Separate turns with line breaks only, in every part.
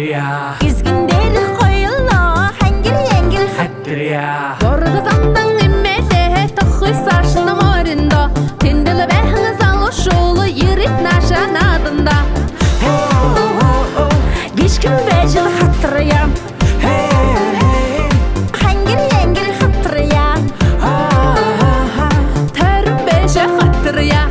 ya.
İzginderi koyulla hangil yengil
Hattir ya.
Gorguzandan immete toxuy sarşınım orunda. Tendili behiniz alışoğlu yirit naşan adında.
Geçkin becil hatırıyam hangil yengil hatırıyam
Terim beşe hatırıya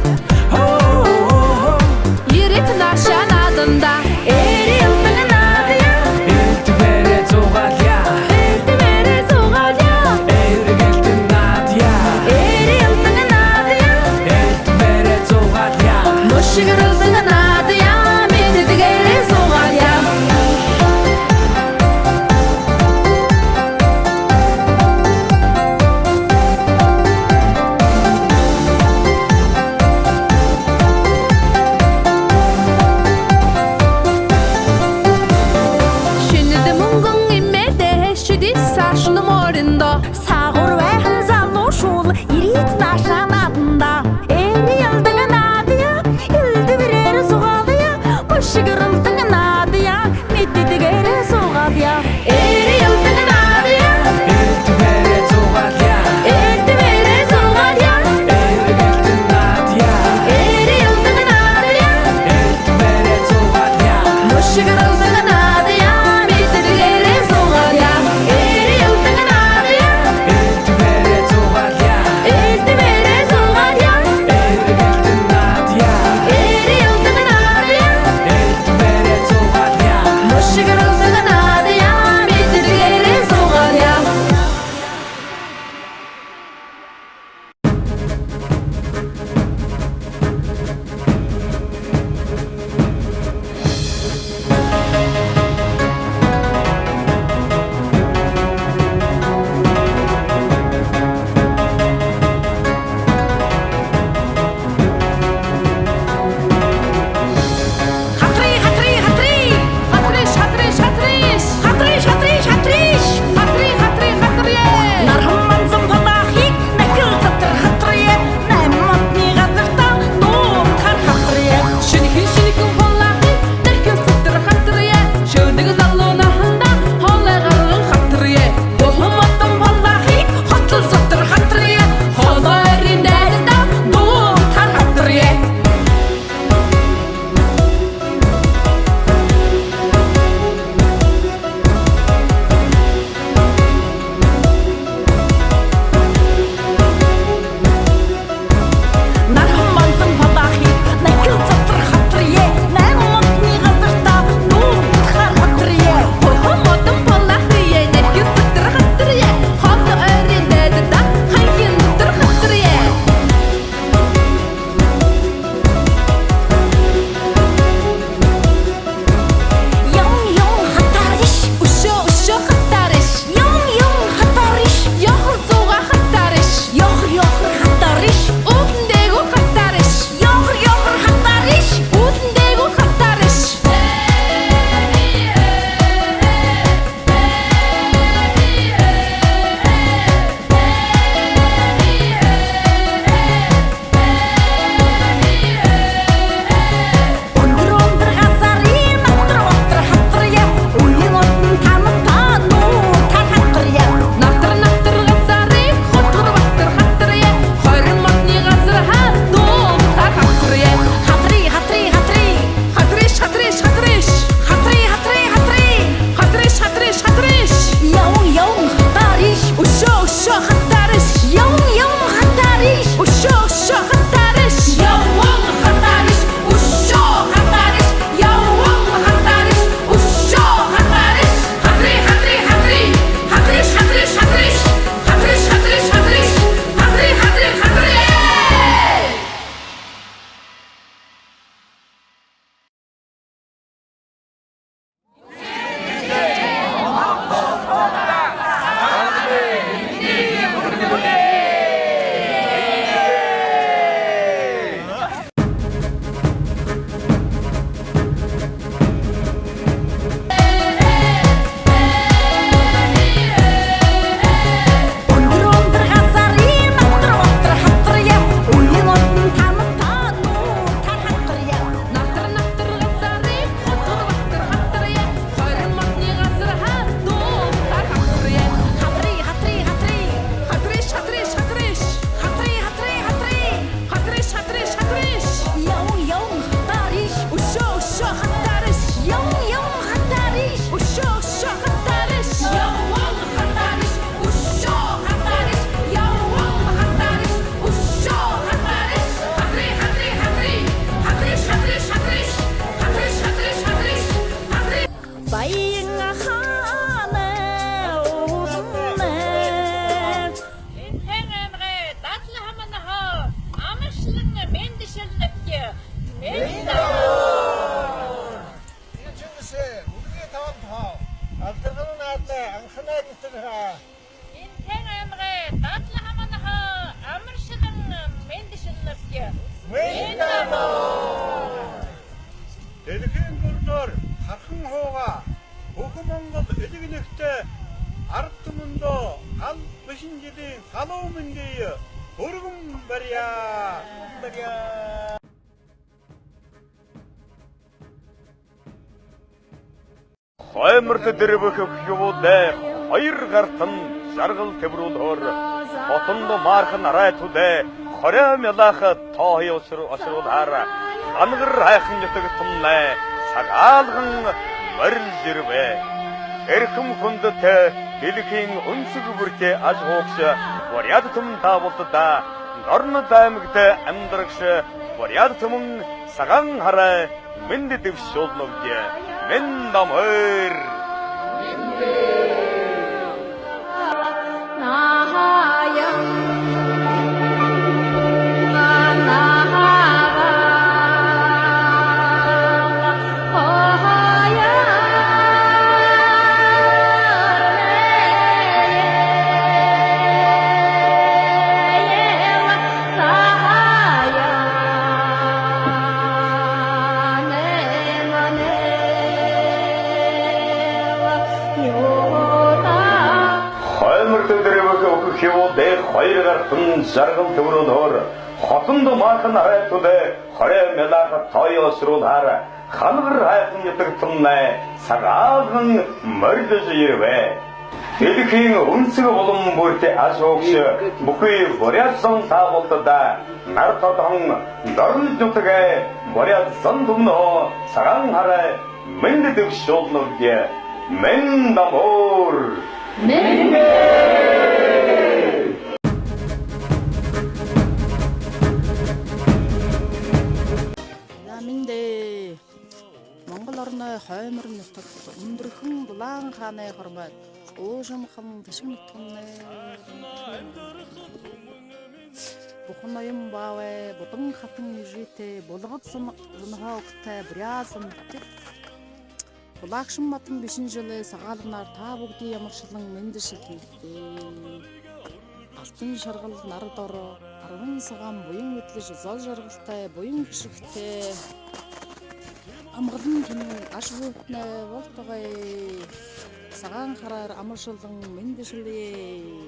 yirit naşan adında.
Eri yıldığın adı ya
İltifere tuğal ya.
Eltimere soğal ya.
Eğri geltin nat ya.
Eri yıldığın adı ya
İltifere tuğal ya.
Boşu kırıldığın adı ya. Meni digeri soğal ya. Şimdi de mungun immete şüdi sarşınım orunda.
Sağır ve hızallı şul yirit naşan adında Eri yıldığın adı ya Yıldı birer soğalı ya Boşu kırıldığın adı ya Metti geri soğalı ya
Eri yıldığın adı ya.
İltifere tuğal ya.
Eltimere soğal ya.
Eğri geltin nat ya.
Eri yıldığın adı ya.
İltifere tuğal ya.
Boşu kırıldığın adı ya. Metti digeri soğal ya. Eri yıldığın adı ya.
İltifere tuğal ya.
Eltimere soğal ya.
Eğri geltin nat ya.
Eri yıldığın adı ya.
İltifere
анхнаа гитэрхаа.
Энтэн амрэ дадлаа хамаанаха амаршилан мэндшилнэвгэ.
Дэлхийн гүрнөр хархан хууга Хөхөн Монгол элэг нэгтэй ард түмэндөө гал бишин жилийн салуу мэндий өргөн барья. Хойморт дэрвэх хөвдөө хоёр гартан жаргал тэврүүлхөр хотонд мархан арайтудэ хорой мялах тоои осруулаар ангар хайхан ятаг тумнаа цагаалган морил зэрвэ эрхэм хүндэт дэлхийн өнсөг бүртээ аж хоогш варяд түм таавуулда норн даймагт амьдрагш варяд түмэн саган хараа мэнд дэвшүүлнөвдэ мен намөр хоёр гартан жаргал тэврүүлхөр хотонд мархан арайтудэ хорой мялах тоои осруулаар хангар хайхан ятаг тумнаа цагаалган морилж ирвэ дэлхийн өнсөг болон бүртээ аж хоогш бүхий варяасан таавуулда нар тодхон дорн нутгэ варяасан түмнөө цагаан хараа мэнд дэвшүүлнөвдэ мен намор
Монгол орны хоймор нутаг өндөрхөн Булаан хааны хормойд уушамхан ташиг нутганы Бухан ноён баавэ будан хатан ижитэй булгадсан зөнхөөгтэй бряасан Булагшин матан бишин жилээ сагаалгнаар та бүгдийн ямаршлан мэндшилнэтэй алтан шаргал нар дор 10 сагаан буян мэтлэж зол жаргалтай буян гişгтэй амгалан тэнэг аш бүхнээ волтогой сагаан хараар амаршилан мэндшилээ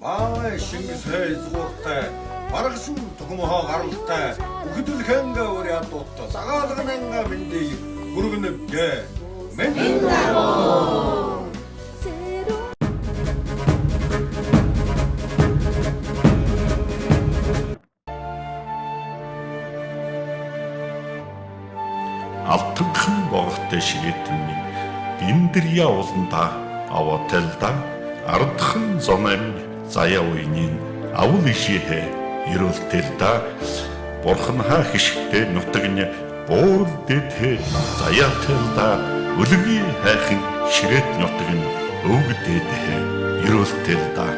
Баавэ шингэс хайзгууртай барагшин тухмохоо гаралтай үхдүүлхэнгээ өрөө дутта сагаалгананга мэндий хүргэнэвгэ мен
алтанхан боготой ширэтэн биндэрья ууланда аваатэлда ардхан зонам заяа уйнын авул ишихэ ирүүлтэлда бурханхаа хишгтэй нутагны буур дэдхэ заяатэлда өлгийн хайхын ширэт нутаг нь өвгдээдхэ ирүүлтэлда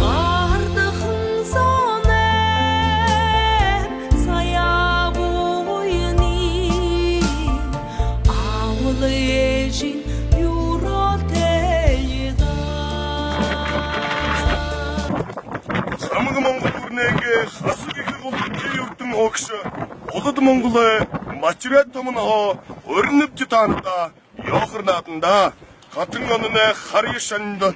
Ардахын сонер сая бойыны ауыл ежин юротейда
Самығы Моңғол өрнеге хасығы кығылды кейюктың оқшы. Олыды Моңғолы материат томына өрініп кетанында, яқырнатында, қатын онына қарешанды,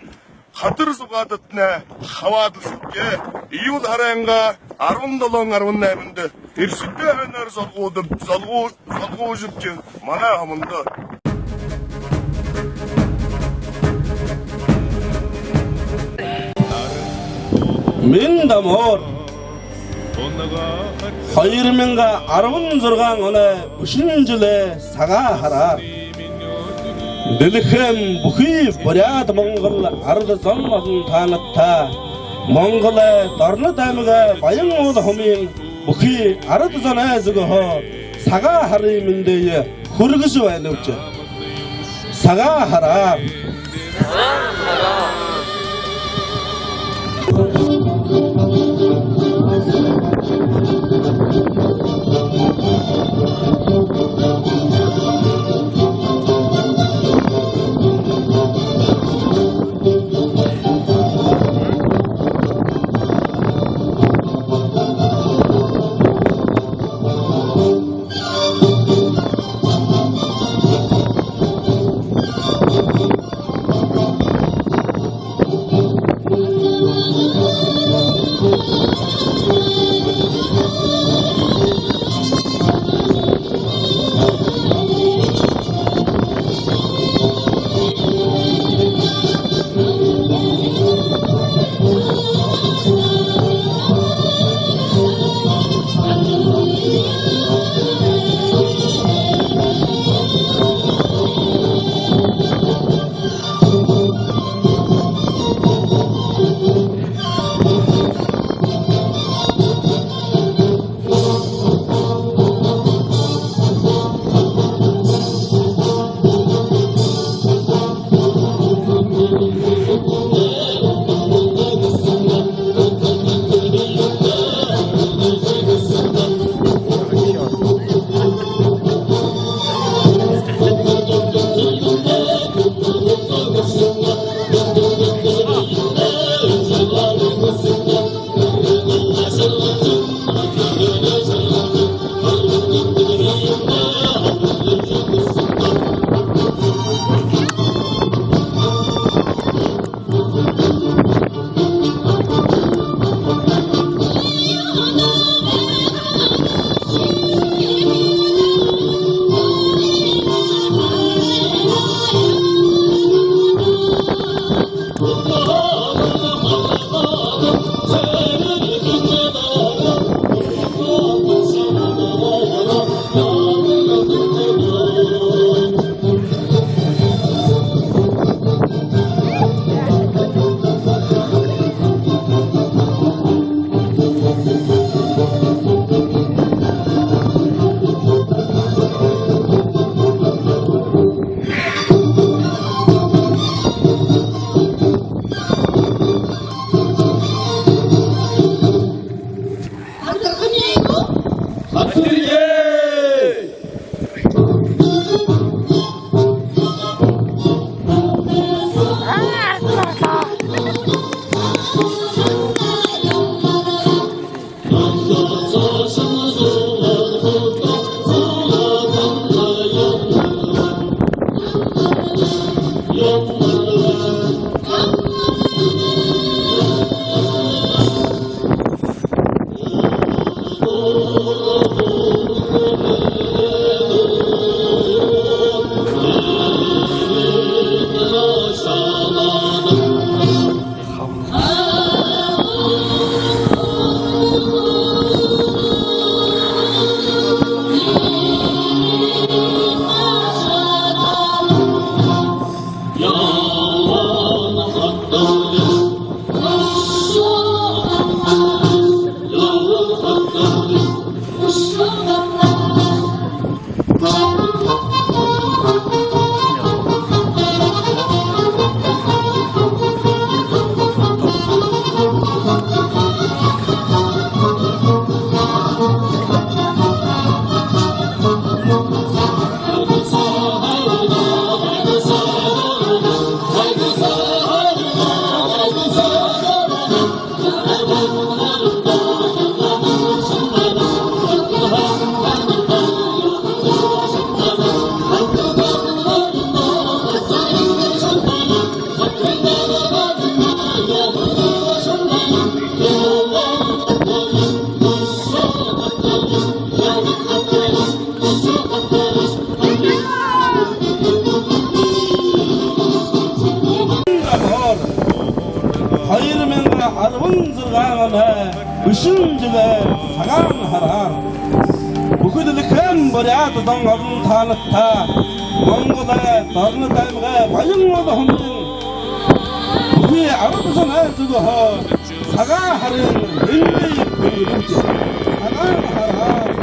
қатыр зұғадытына, хавадысыпке, июл арайынға, арвындалың арвын әмінді, ерсікті әвенер залғу жүпке, мана амынды.
Мен дамор Хайыр менға арвын зұрған оны үшіншілі саға харар Діліхім бұхи бұряд Моңғол арды зонмасын танытта Моңғолы дарны дәмігі байын оды хомин бұхи арды зон әзігі хо саға хары міндейі хүргісі вәлікчі Саға харар bunzırganı ışıncığı sagan harar. Bugüdülüküm böryatıdan azın tanıtta Mongol'a darını daymığa bayın oğlu homdun. Bugü arıdızın özügü ho saga harın rindeyi büyülümce sagan harar.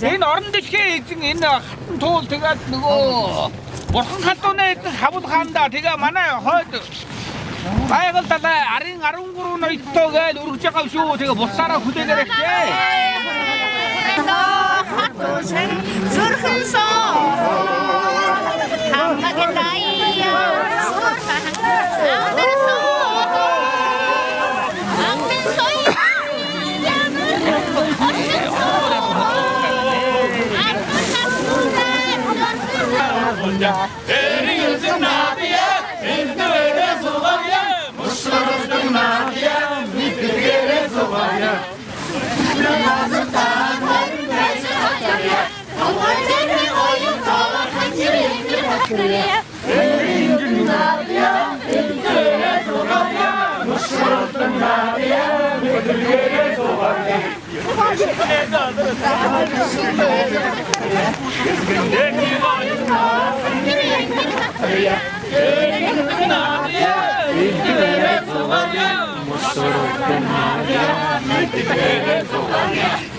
Энэ орон дэшгээ эзэн энэ хатан туул тэгээд нөгөө бурхан хатууны эзэн хавд хаанда тэгээ манай хойд байгаль далай арын 13 ноёдтой гээд өргөж байгаа шүү. Тэгээ бусаараа хүлээнээр ихтэй.
Nadia,